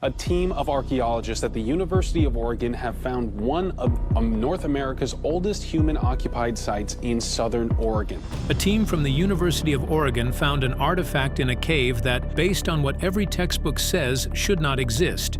A team of archaeologists at the University of Oregon have found one of North America's oldest human-occupied sites in southern Oregon. A team from the University of Oregon found an artifact in a cave that, based on what every textbook says, should not exist.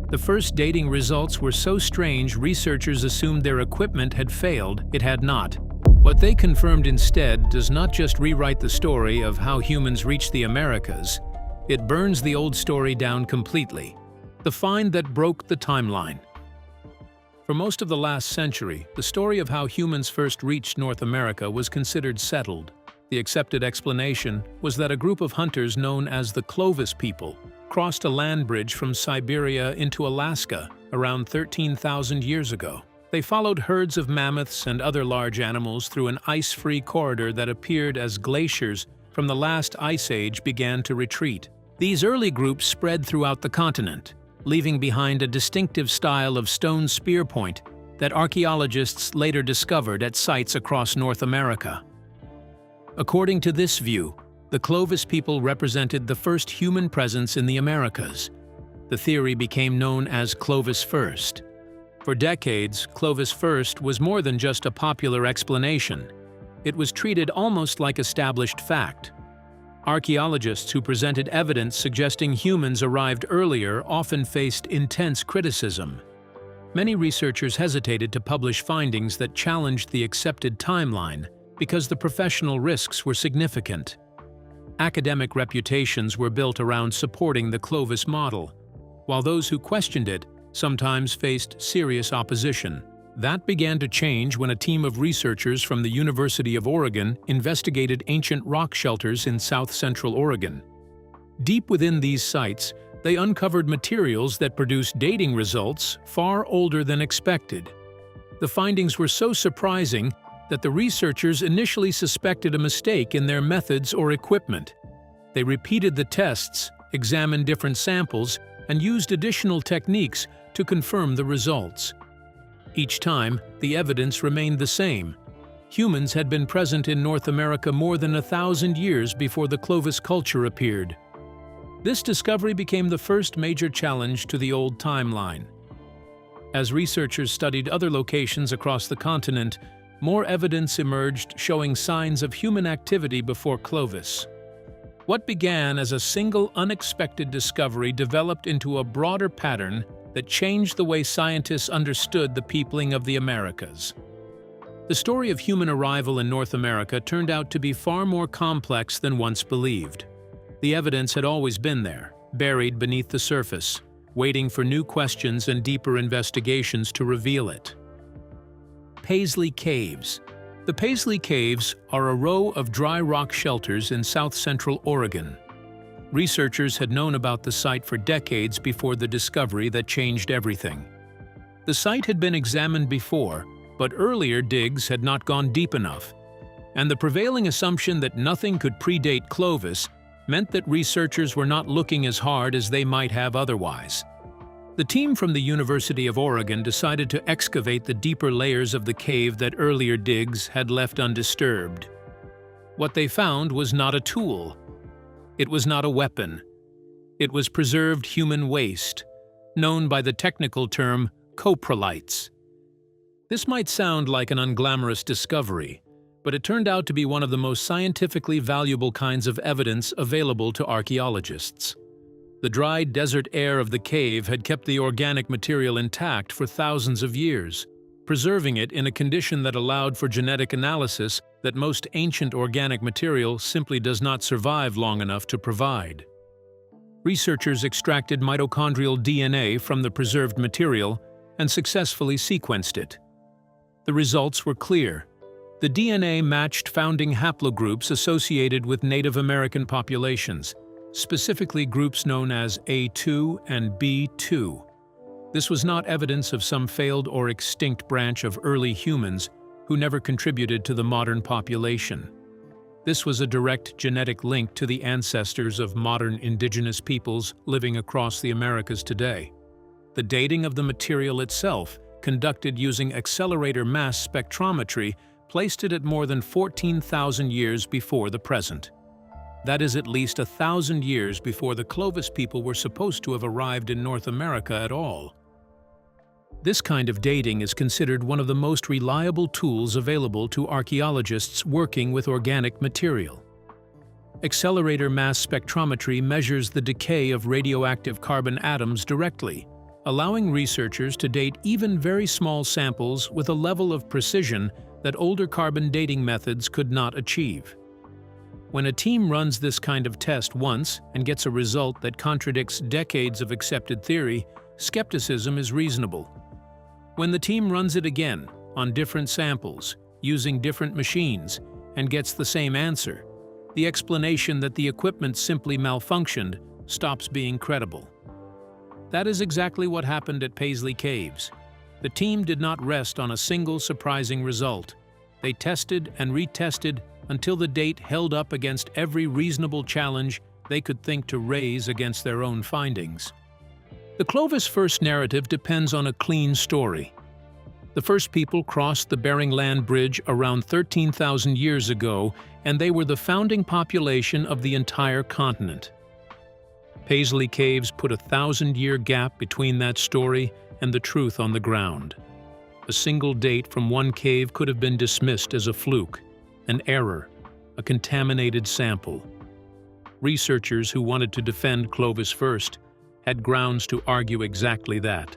The first dating results were so strange researchers assumed their equipment had failed. It had not. What they confirmed instead does not just rewrite the story of how humans reached the Americas, it burns the old story down completely. The find that broke the timeline. For most of the last century, the story of how humans first reached North America was considered settled. The accepted explanation was that a group of hunters known as the Clovis people crossed a land bridge from Siberia into Alaska around 13,000 years ago. They followed herds of mammoths and other large animals through an ice-free corridor that appeared as glaciers from the last ice age began to retreat. These early groups spread throughout the continent, leaving behind a distinctive style of stone spear point that archaeologists later discovered at sites across North America. According to this view, the Clovis people represented the first human presence in the Americas. The theory became known as Clovis First. For decades, Clovis First was more than just a popular explanation. It was treated almost like established fact. Archaeologists who presented evidence suggesting humans arrived earlier often faced intense criticism. Many researchers hesitated to publish findings that challenged the accepted timeline because the professional risks were significant. Academic reputations were built around supporting the Clovis model, while those who questioned it sometimes faced serious opposition. That began to change when a team of researchers from the University of Oregon investigated ancient rock shelters in south-central Oregon. Deep within these sites, they uncovered materials that produced dating results far older than expected. The findings were so surprising that the researchers initially suspected a mistake in their methods or equipment. They repeated the tests, examined different samples, and used additional techniques to confirm the results. Each time, the evidence remained the same. Humans had been present in North America more than 1,000 years before the Clovis culture appeared. This discovery became the first major challenge to the old timeline. As researchers studied other locations across the continent, more evidence emerged showing signs of human activity before Clovis. What began as a single unexpected discovery developed into a broader pattern that changed the way scientists understood the peopling of the Americas. The story of human arrival in North America turned out to be far more complex than once believed. The evidence had always been there, buried beneath the surface, waiting for new questions and deeper investigations to reveal it. Paisley Caves. The Paisley Caves are a row of dry rock shelters in south-central Oregon. Researchers had known about the site for decades before the discovery that changed everything. The site had been examined before, but earlier digs had not gone deep enough, and the prevailing assumption that nothing could predate Clovis meant that researchers were not looking as hard as they might have otherwise. The team from the University of Oregon decided to excavate the deeper layers of the cave that earlier digs had left undisturbed. What they found was not a tool. It was not a weapon. It was preserved human waste, known by the technical term coprolites. This might sound like an unglamorous discovery, but it turned out to be one of the most scientifically valuable kinds of evidence available to archaeologists. The dry desert air of the cave had kept the organic material intact for thousands of years, preserving it in a condition that allowed for genetic analysis that most ancient organic material simply does not survive long enough to provide. Researchers extracted mitochondrial DNA from the preserved material and successfully sequenced it. The results were clear. The DNA matched founding haplogroups associated with Native American populations, specifically groups known as A2 and B2. This was not evidence of some failed or extinct branch of early humans who never contributed to the modern population. This was a direct genetic link to the ancestors of modern indigenous peoples living across the Americas today. The dating of the material itself, conducted using accelerator mass spectrometry, placed it at more than 14,000 years before the present. That is at least 1,000 years before the Clovis people were supposed to have arrived in North America at all. This kind of dating is considered one of the most reliable tools available to archaeologists working with organic material. Accelerator mass spectrometry measures the decay of radioactive carbon atoms directly, allowing researchers to date even very small samples with a level of precision that older carbon dating methods could not achieve. When a team runs this kind of test once and gets a result that contradicts decades of accepted theory, skepticism is reasonable. When the team runs it again, on different samples, using different machines, and gets the same answer, the explanation that the equipment simply malfunctioned stops being credible. That is exactly what happened at Paisley Caves. The team did not rest on a single surprising result. They tested and retested until the date held up against every reasonable challenge they could think to raise against their own findings. The Clovis first narrative depends on a clean story. The first people crossed the Bering Land Bridge around 13,000 years ago, and they were the founding population of the entire continent. Paisley Caves put a 1,000-year gap between that story and the truth on the ground. A single date from one cave could have been dismissed as a fluke, an error, a contaminated sample. Researchers who wanted to defend Clovis first had grounds to argue exactly that.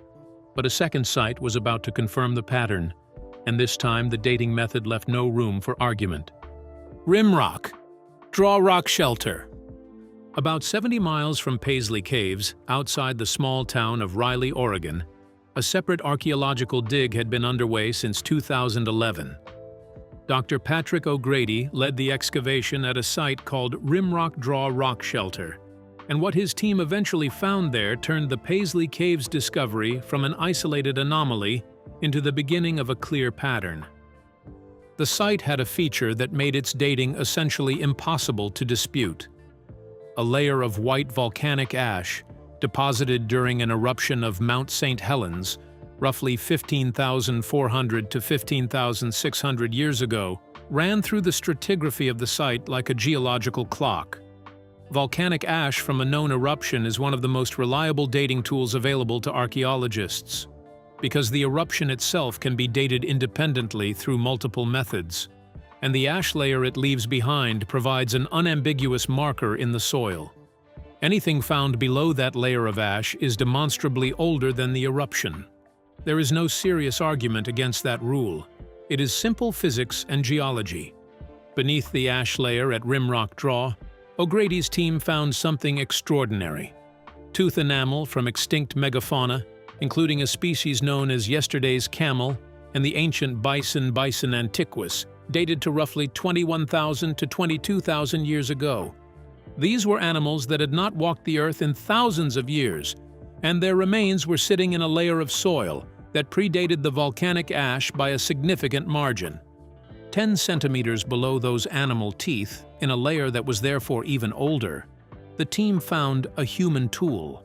But a second site was about to confirm the pattern, and this time the dating method left no room for argument. Rimrock, Draw Rock Shelter. About 70 miles from Paisley Caves, outside the small town of Riley, Oregon, a separate archaeological dig had been underway since 2011. Dr. Patrick O'Grady led the excavation at a site called Rimrock Draw Rock Shelter, and what his team eventually found there turned the Paisley Caves discovery from an isolated anomaly into the beginning of a clear pattern. The site had a feature that made its dating essentially impossible to dispute. A layer of white volcanic ash, deposited during an eruption of Mount St. Helens, roughly 15,400 to 15,600 years ago, ran through the stratigraphy of the site like a geological clock. Volcanic ash from a known eruption is one of the most reliable dating tools available to archaeologists, because the eruption itself can be dated independently through multiple methods, and the ash layer it leaves behind provides an unambiguous marker in the soil. Anything found below that layer of ash is demonstrably older than the eruption. There is no serious argument against that rule. It is simple physics and geology. Beneath the ash layer at Rimrock Draw, O'Grady's team found something extraordinary. Tooth enamel from extinct megafauna, including a species known as yesterday's camel and the ancient bison antiquus, dated to roughly 21,000 to 22,000 years ago. These were animals that had not walked the earth in thousands of years, and their remains were sitting in a layer of soil that predated the volcanic ash by a significant margin. 10 centimeters below those animal teeth, in a layer that was therefore even older, the team found a human tool.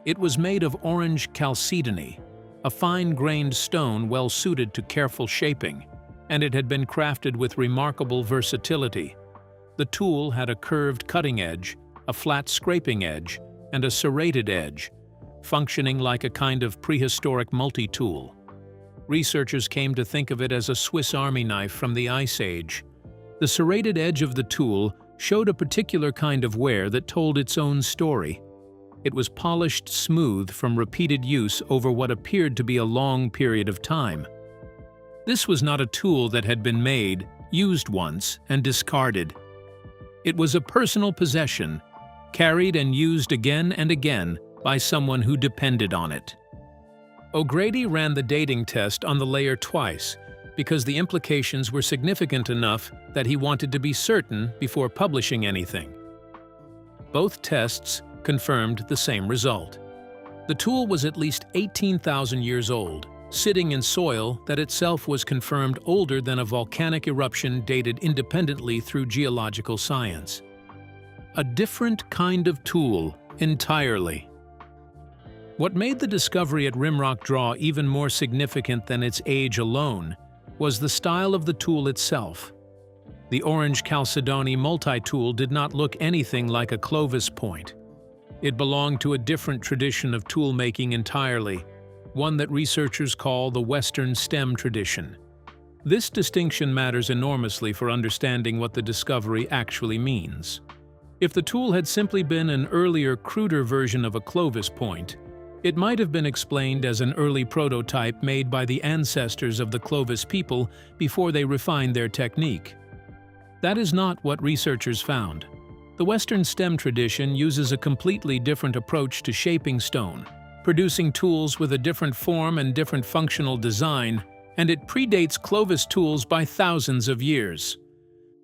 It was made of orange chalcedony, a fine-grained stone well suited to careful shaping, and it had been crafted with remarkable versatility. The tool had a curved cutting edge, a flat scraping edge, and a serrated edge, functioning like a kind of prehistoric multi-tool. Researchers came to think of it as a Swiss Army knife from the Ice Age. The serrated edge of the tool showed a particular kind of wear that told its own story. It was polished smooth from repeated use over what appeared to be a long period of time. This was not a tool that had been made, used once, and discarded. It was a personal possession, carried and used again and again by someone who depended on it. O'Grady ran the dating test on the layer twice because the implications were significant enough that he wanted to be certain before publishing anything. Both tests confirmed the same result. The tool was at least 18,000 years old, sitting in soil that itself was confirmed older than a volcanic eruption dated independently through geological science. A different kind of tool entirely. What made the discovery at Rimrock Draw even more significant than its age alone was the style of the tool itself. The orange Chalcedony multi-tool did not look anything like a Clovis point. It belonged to a different tradition of tool-making entirely, one that researchers call the Western STEM tradition. This distinction matters enormously for understanding what the discovery actually means. If the tool had simply been an earlier, cruder version of a Clovis point, it might have been explained as an early prototype made by the ancestors of the Clovis people before they refined their technique. That is not what researchers found. The Western STEM tradition uses a completely different approach to shaping stone, producing tools with a different form and different functional design, and it predates Clovis tools by thousands of years.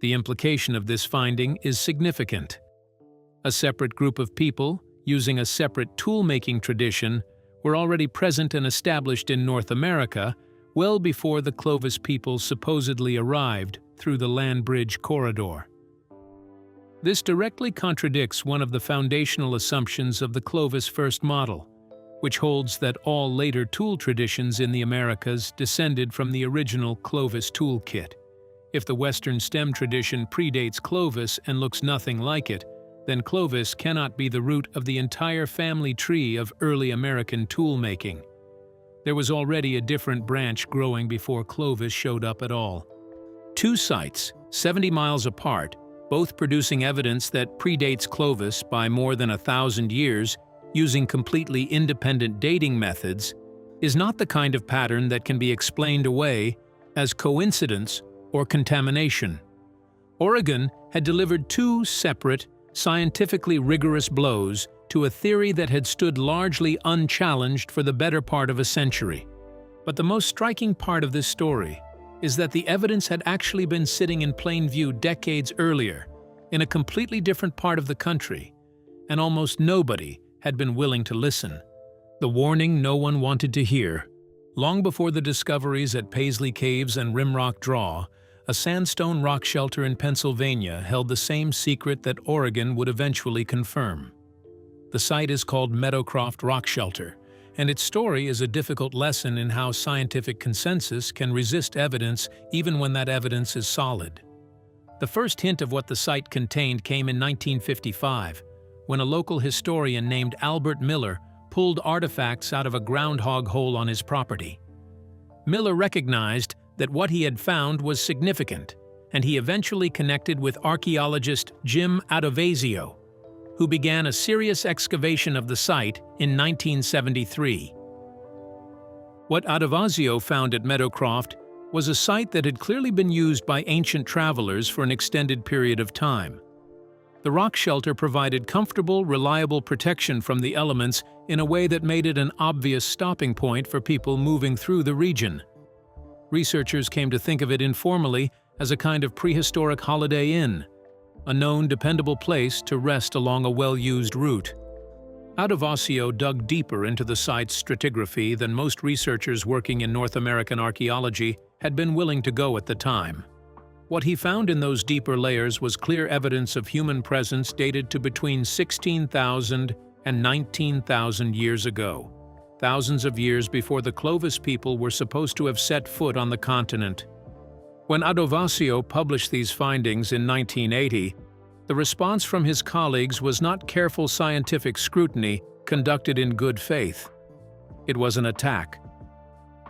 The implication of this finding is significant. A separate group of people, using a separate tool-making tradition, were already present and established in North America well before the Clovis people supposedly arrived through the land bridge corridor. This directly contradicts one of the foundational assumptions of the Clovis first model, which holds that all later tool traditions in the Americas descended from the original Clovis toolkit. If the Western STEM tradition predates Clovis and looks nothing like it, then Clovis cannot be the root of the entire family tree of early American tool-making. There was already a different branch growing before Clovis showed up at all. Two sites, 70 miles apart, both producing evidence that predates Clovis by more than 1,000 years, using completely independent dating methods, is not the kind of pattern that can be explained away as coincidence or contamination. Oregon had delivered two separate, scientifically rigorous blows to a theory that had stood largely unchallenged for the better part of a century. But the most striking part of this story is that the evidence had actually been sitting in plain view decades earlier, in a completely different part of the country, and almost nobody had been willing to listen. The warning no one wanted to hear. Long before the discoveries at Paisley Caves and Rimrock Draw, a sandstone rock shelter in Pennsylvania held the same secret that Oregon would eventually confirm. The site is called Meadowcroft Rock Shelter, and its story is a difficult lesson in how scientific consensus can resist evidence even when that evidence is solid. The first hint of what the site contained came in 1955, when a local historian named Albert Miller pulled artifacts out of a groundhog hole on his property. Miller recognized that what he had found was significant, and he eventually connected with archaeologist Jim Adovazio, who began a serious excavation of the site in 1973. What Adovazio found at Meadowcroft was a site that had clearly been used by ancient travelers for an extended period of time. The rock shelter provided comfortable, reliable protection from the elements in a way that made it an obvious stopping point for people moving through the region. Researchers came to think of it informally as a kind of prehistoric Holiday Inn, a known, dependable place to rest along a well-used route. Adovazio dug deeper into the site's stratigraphy than most researchers working in North American archaeology had been willing to go at the time. What he found in those deeper layers was clear evidence of human presence dated to between 16,000 and 19,000 years ago, thousands of years before the Clovis people were supposed to have set foot on the continent. When Adovazio published these findings in 1980, the response from his colleagues was not careful scientific scrutiny conducted in good faith. It was an attack.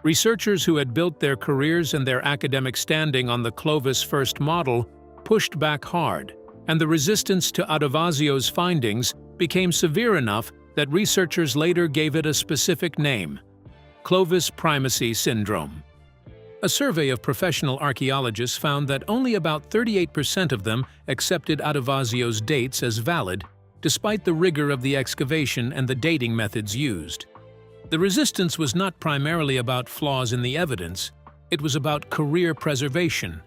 Researchers who had built their careers and their academic standing on the Clovis first model pushed back hard, and the resistance to Adovazio's findings became severe enough that researchers later gave it a specific name: Clovis primacy syndrome. A survey of professional archaeologists found that only about 38% of them accepted Adovazio's dates as valid, despite the rigor of the excavation and the dating methods used. The resistance was not primarily about flaws in the evidence, it was about career preservation.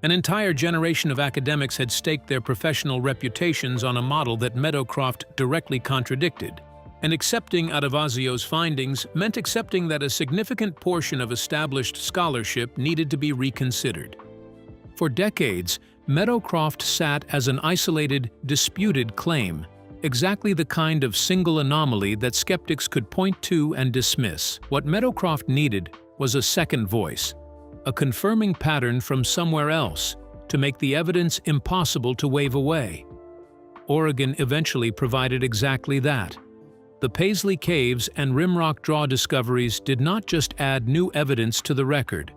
An entire generation of academics had staked their professional reputations on a model that Meadowcroft directly contradicted, and accepting Adovazio's findings meant accepting that a significant portion of established scholarship needed to be reconsidered. For decades, Meadowcroft sat as an isolated, disputed claim, exactly the kind of single anomaly that skeptics could point to and dismiss. What Meadowcroft needed was a second voice, a confirming pattern from somewhere else, to make the evidence impossible to wave away. Oregon eventually provided exactly that. The Paisley Caves and Rimrock Draw discoveries did not just add new evidence to the record.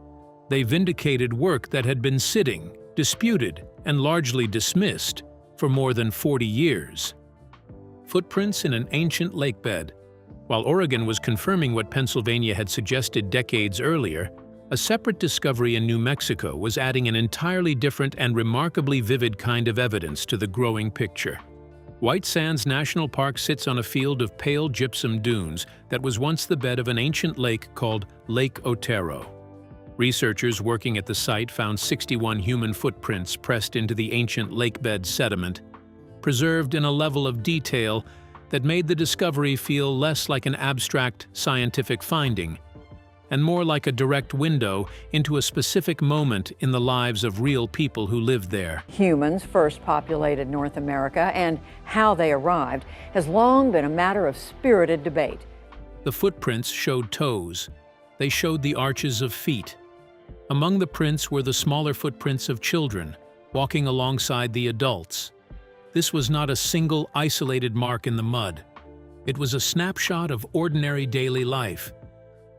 They vindicated work that had been sitting, disputed, and largely dismissed for more than 40 years. Footprints in an ancient lakebed. While Oregon was confirming what Pennsylvania had suggested decades earlier, a separate discovery in New Mexico was adding an entirely different and remarkably vivid kind of evidence to the growing picture. White Sands National Park sits on a field of pale gypsum dunes that was once the bed of an ancient lake called Lake Otero. Researchers working at the site found 61 human footprints pressed into the ancient lakebed sediment, preserved in a level of detail that made the discovery feel less like an abstract scientific finding and more like a direct window into a specific moment in the lives of real people who lived there. Humans first populated North America and how they arrived has long been a matter of spirited debate. The footprints showed toes. They showed the arches of feet. Among the prints were the smaller footprints of children, walking alongside the adults. This was not a single isolated mark in the mud. It was a snapshot of ordinary daily life.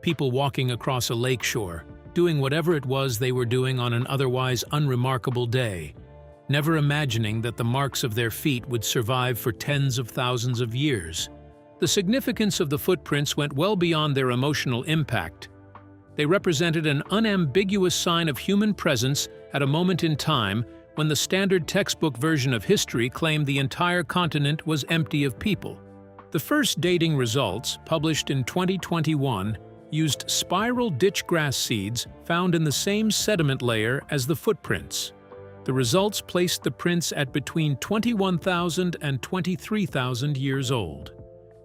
People walking across a lakeshore, doing whatever it was they were doing on an otherwise unremarkable day, never imagining that the marks of their feet would survive for tens of thousands of years. The significance of the footprints went well beyond their emotional impact. They represented an unambiguous sign of human presence at a moment in time when the standard textbook version of history claimed the entire continent was empty of people. The first dating results, published in 2021, used spiral ditch grass seeds found in the same sediment layer as the footprints. The results placed the prints at between 21,000 and 23,000 years old.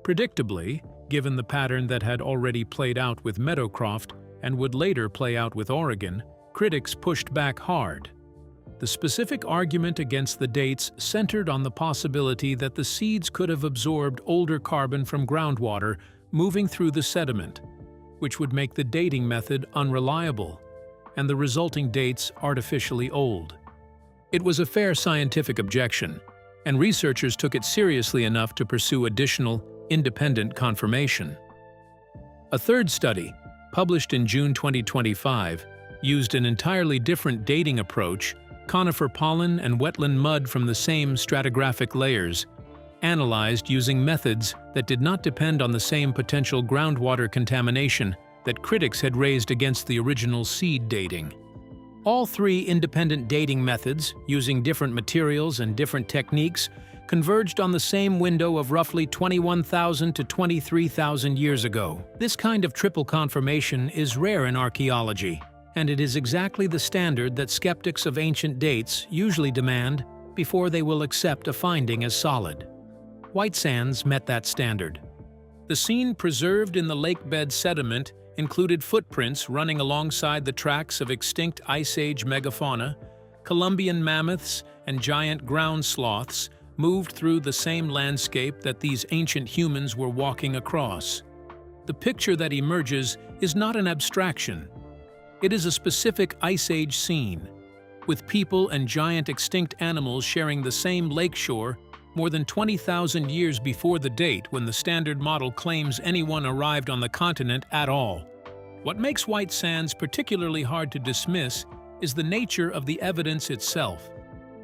Predictably, given the pattern that had already played out with Meadowcroft and would later play out with Oregon, critics pushed back hard. The specific argument against the dates centered on the possibility that the seeds could have absorbed older carbon from groundwater moving through the sediment, which would make the dating method unreliable, and the resulting dates artificially old. It was a fair scientific objection, and researchers took it seriously enough to pursue additional, independent confirmation. A third study, published in June 2025, used an entirely different dating approach, conifer pollen and wetland mud from the same stratigraphic layers, analyzed using methods that did not depend on the same potential groundwater contamination that critics had raised against the original seed dating. All three independent dating methods, using different materials and different techniques, converged on the same window of roughly 21,000 to 23,000 years ago. This kind of triple confirmation is rare in archaeology, and it is exactly the standard that skeptics of ancient dates usually demand before they will accept a finding as solid. White Sands met that standard. The scene preserved in the lakebed sediment included footprints running alongside the tracks of extinct Ice Age megafauna. Columbian mammoths and giant ground sloths moved through the same landscape that these ancient humans were walking across. The picture that emerges is not an abstraction. It is a specific Ice Age scene, with people and giant extinct animals sharing the same lakeshore more than 20,000 years before the date when the standard model claims anyone arrived on the continent at all. What makes White Sands particularly hard to dismiss is the nature of the evidence itself.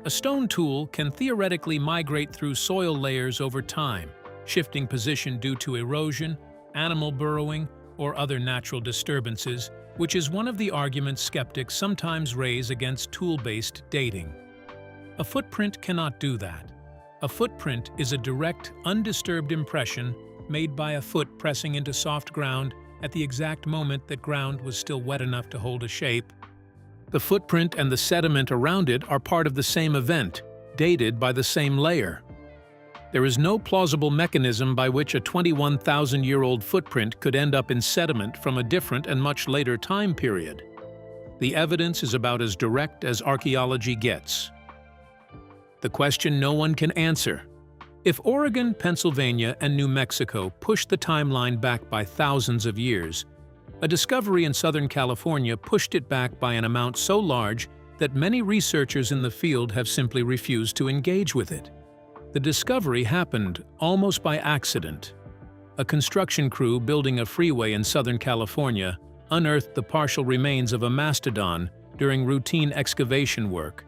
A stone tool can theoretically migrate through soil layers over time, shifting position due to erosion, animal burrowing, or other natural disturbances, which is one of the arguments skeptics sometimes raise against tool-based dating. A footprint cannot do that. A footprint is a direct, undisturbed impression made by a foot pressing into soft ground at the exact moment that ground was still wet enough to hold a shape. The footprint and the sediment around it are part of the same event, dated by the same layer. There is no plausible mechanism by which a 21,000-year-old footprint could end up in sediment from a different and much later time period. The evidence is about as direct as archaeology gets. The question no one can answer: if Oregon, Pennsylvania, and New Mexico pushed the timeline back by thousands of years, a discovery in Southern California pushed it back by an amount so large that many researchers in the field have simply refused to engage with it. The discovery happened almost by accident. A construction crew building a freeway in Southern California unearthed the partial remains of a mastodon during routine excavation work.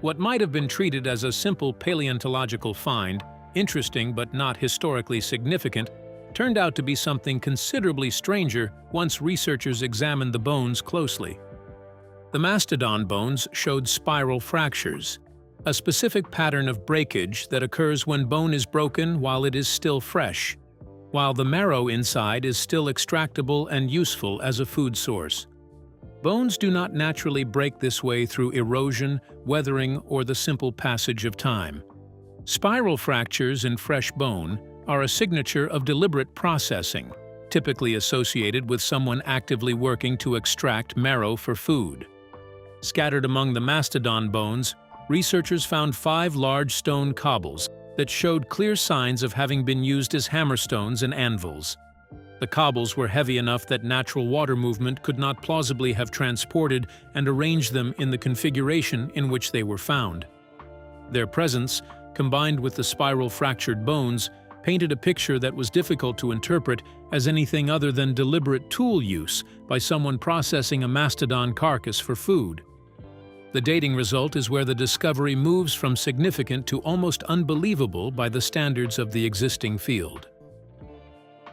What might have been treated as a simple paleontological find, interesting but not historically significant, turned out to be something considerably stranger once researchers examined the bones closely. The mastodon bones showed spiral fractures, a specific pattern of breakage that occurs when bone is broken while it is still fresh, while the marrow inside is still extractable and useful as a food source. Bones do not naturally break this way through erosion, weathering, or the simple passage of time. Spiral fractures in fresh bone are a signature of deliberate processing, typically associated with someone actively working to extract marrow for food. Scattered among the mastodon bones, researchers found 5 large stone cobbles that showed clear signs of having been used as hammerstones and anvils. The cobbles were heavy enough that natural water movement could not plausibly have transported and arranged them in the configuration in which they were found. Their presence, combined with the spiral fractured bones, painted a picture that was difficult to interpret as anything other than deliberate tool use by someone processing a mastodon carcass for food. The dating result is where the discovery moves from significant to almost unbelievable by the standards of the existing field.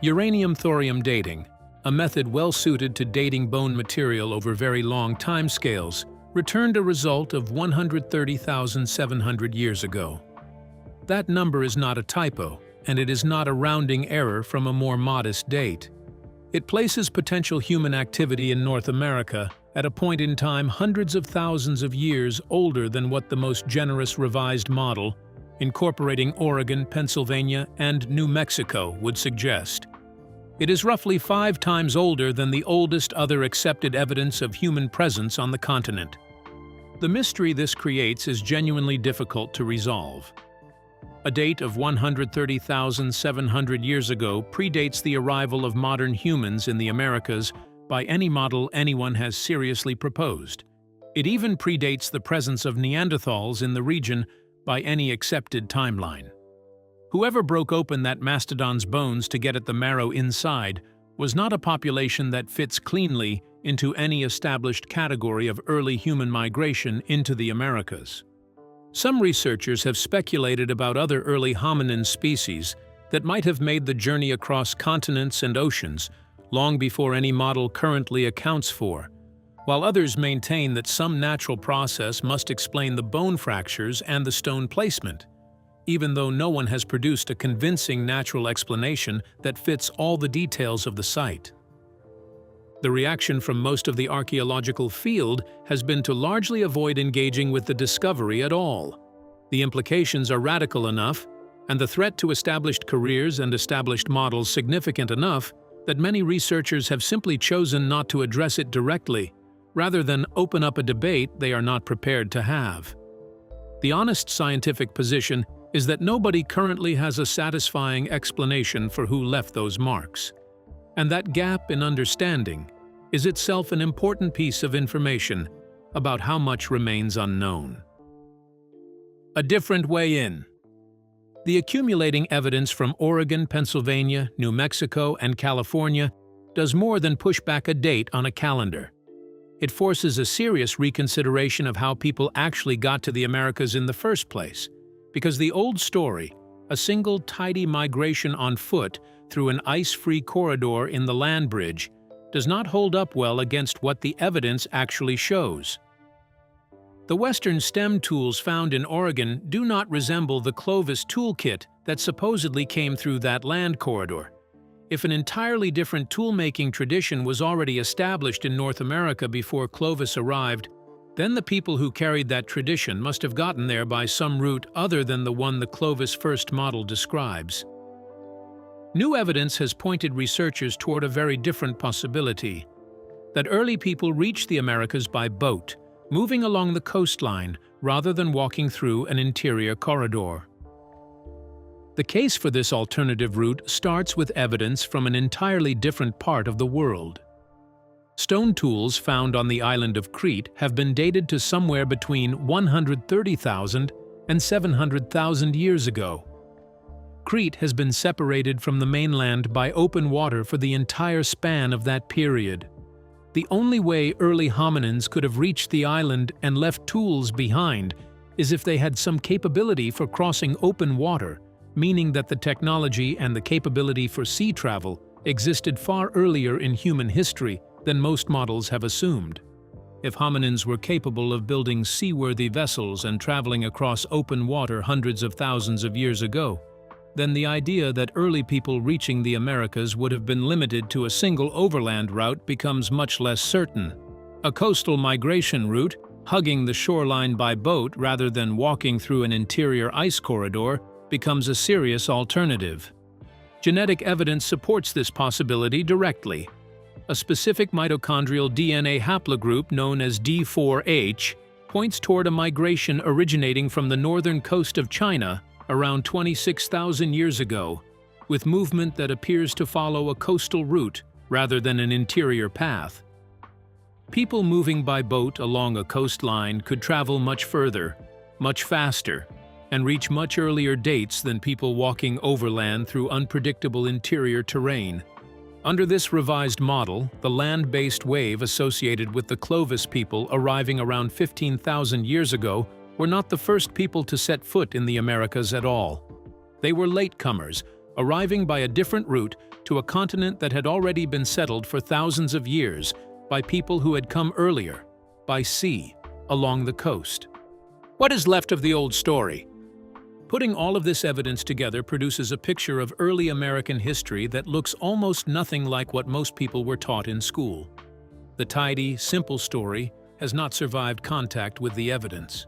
Uranium-thorium dating, a method well suited to dating bone material over very long timescales, returned a result of 130,700 years ago. That number is not a typo, and it is not a rounding error from a more modest date. It places potential human activity in North America at a point in time hundreds of thousands of years older than what the most generous revised model, incorporating Oregon, Pennsylvania, and New Mexico, would suggest. It is roughly 5 times older than the oldest other accepted evidence of human presence on the continent. The mystery this creates is genuinely difficult to resolve. A date of 130,700 years ago predates the arrival of modern humans in the Americas by any model anyone has seriously proposed. It even predates the presence of Neanderthals in the region by any accepted timeline. Whoever broke open that mastodon's bones to get at the marrow inside was not a population that fits cleanly into any established category of early human migration into the Americas. Some researchers have speculated about other early hominin species that might have made the journey across continents and oceans long before any model currently accounts for, while others maintain that some natural process must explain the bone fractures and the stone placement, even though no one has produced a convincing natural explanation that fits all the details of the site. The reaction from most of the archaeological field has been to largely avoid engaging with the discovery at all. The implications are radical enough, and the threat to established careers and established models significant enough that many researchers have simply chosen not to address it directly, rather than open up a debate they are not prepared to have. The honest scientific position is that nobody currently has a satisfying explanation for who left those marks, and that gap in understanding is itself an important piece of information about how much remains unknown. A different way in. The accumulating evidence from Oregon, Pennsylvania, New Mexico, and California does more than push back a date on a calendar. It forces a serious reconsideration of how people actually got to the Americas in the first place, because the old story, a single tidy migration on foot through an ice-free corridor in the land bridge, does not hold up well against what the evidence actually shows. The Western STEM tools found in Oregon do not resemble the Clovis toolkit that supposedly came through that land corridor. If an entirely different tool-making tradition was already established in North America before Clovis arrived, then the people who carried that tradition must have gotten there by some route other than the one the Clovis first model describes. New evidence has pointed researchers toward a very different possibility: that early people reached the Americas by boat, moving along the coastline rather than walking through an interior corridor. The case for this alternative route starts with evidence from an entirely different part of the world. Stone tools found on the island of Crete have been dated to somewhere between 130,000 and 700,000 years ago. Crete has been separated from the mainland by open water for the entire span of that period. The only way early hominins could have reached the island and left tools behind is if they had some capability for crossing open water, meaning that the technology and the capability for sea travel existed far earlier in human history than most models have assumed. If hominins were capable of building seaworthy vessels and traveling across open water hundreds of thousands of years ago, then the idea that early people reaching the Americas would have been limited to a single overland route becomes much less certain. A coastal migration route, hugging the shoreline by boat rather than walking through an interior ice corridor, becomes a serious alternative. Genetic evidence supports this possibility directly. A specific mitochondrial DNA haplogroup known as D4H points toward a migration originating from the northern coast of China around 26,000 years ago, with movement that appears to follow a coastal route rather than an interior path. People moving by boat along a coastline could travel much further, much faster, and reach much earlier dates than people walking overland through unpredictable interior terrain. Under this revised model, the land-based wave associated with the Clovis people arriving around 15,000 years ago were not the first people to set foot in the Americas at all. They were latecomers, arriving by a different route to a continent that had already been settled for thousands of years by people who had come earlier, by sea, along the coast. What is left of the old story? Putting all of this evidence together produces a picture of early American history that looks almost nothing like what most people were taught in school. The tidy, simple story has not survived contact with the evidence.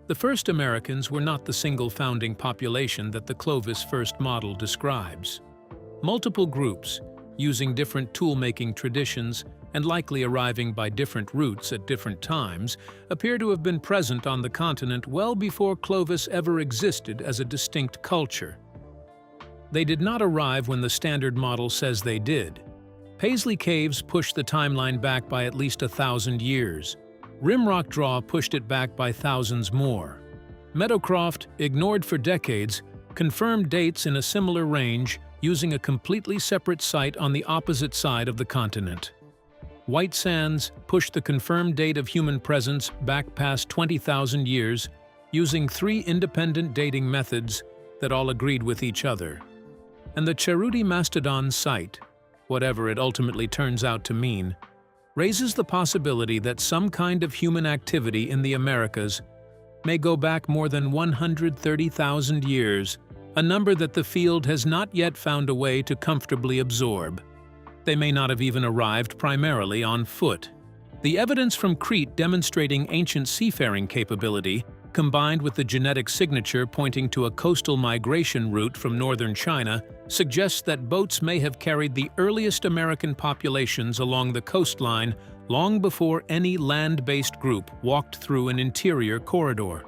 The first Americans were not the single founding population that the Clovis first model describes. Multiple groups, using different tool-making traditions and likely arriving by different routes at different times, appear to have been present on the continent well before Clovis ever existed as a distinct culture. They did not arrive when the standard model says they did. Paisley Caves pushed the timeline back by at least 1,000 years. Rimrock Draw pushed it back by thousands more. Meadowcroft, ignored for decades, confirmed dates in a similar range using a completely separate site on the opposite side of the continent. White Sands pushed the confirmed date of human presence back past 20,000 years using 3 independent dating methods that all agreed with each other. And the Cerruti Mastodon site, whatever it ultimately turns out to mean, raises the possibility that some kind of human activity in the Americas may go back more than 130,000 years, a number that the field has not yet found a way to comfortably absorb. They may not have even arrived primarily on foot. The evidence from Crete demonstrating ancient seafaring capability, combined with the genetic signature pointing to a coastal migration route from northern China, suggests that boats may have carried the earliest American populations along the coastline long before any land-based group walked through an interior corridor.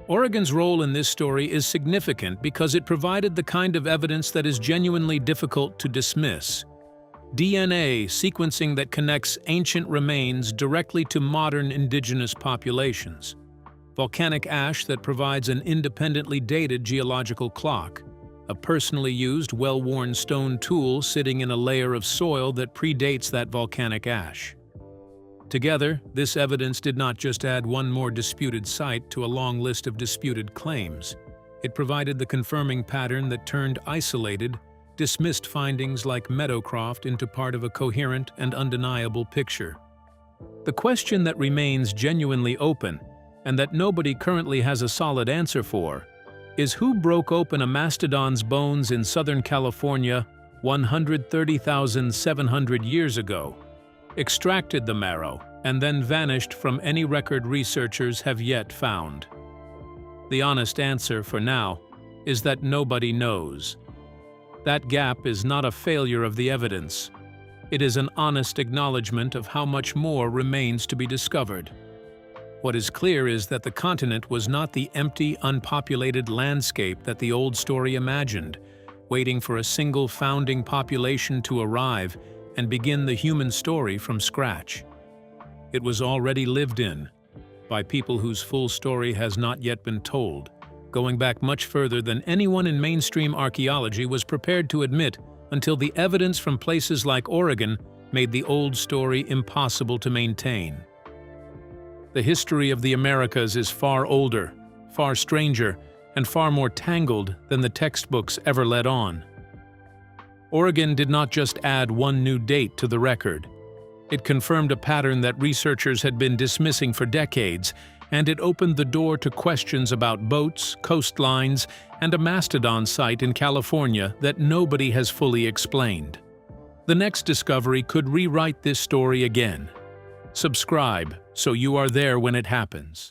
Oregon's role in this story is significant because it provided the kind of evidence that is genuinely difficult to dismiss. DNA sequencing that connects ancient remains directly to modern indigenous populations. Volcanic ash that provides an independently dated geological clock. A personally used, well-worn stone tool sitting in a layer of soil that predates that volcanic ash. Together, this evidence did not just add one more disputed site to a long list of disputed claims. It provided the confirming pattern that turned isolated, dismissed findings like Meadowcroft into part of a coherent and undeniable picture. The question that remains genuinely open, and that nobody currently has a solid answer for, is who broke open a mastodon's bones in Southern California 130,700 years ago, extracted the marrow, and then vanished from any record researchers have yet found. The honest answer for now is that nobody knows. That gap is not a failure of the evidence. It is an honest acknowledgement of how much more remains to be discovered. What is clear is that the continent was not the empty, unpopulated landscape that the old story imagined, waiting for a single founding population to arrive and begin the human story from scratch. It was already lived in by people whose full story has not yet been told, going back much further than anyone in mainstream archaeology was prepared to admit until the evidence from places like Oregon made the old story impossible to maintain. The history of the Americas is far older, far stranger, and far more tangled than the textbooks ever let on. Oregon did not just add one new date to the record. It confirmed a pattern that researchers had been dismissing for decades, and it opened the door to questions about boats, coastlines, and a mastodon site in California that nobody has fully explained. The next discovery could rewrite this story again. Subscribe so you are there when it happens.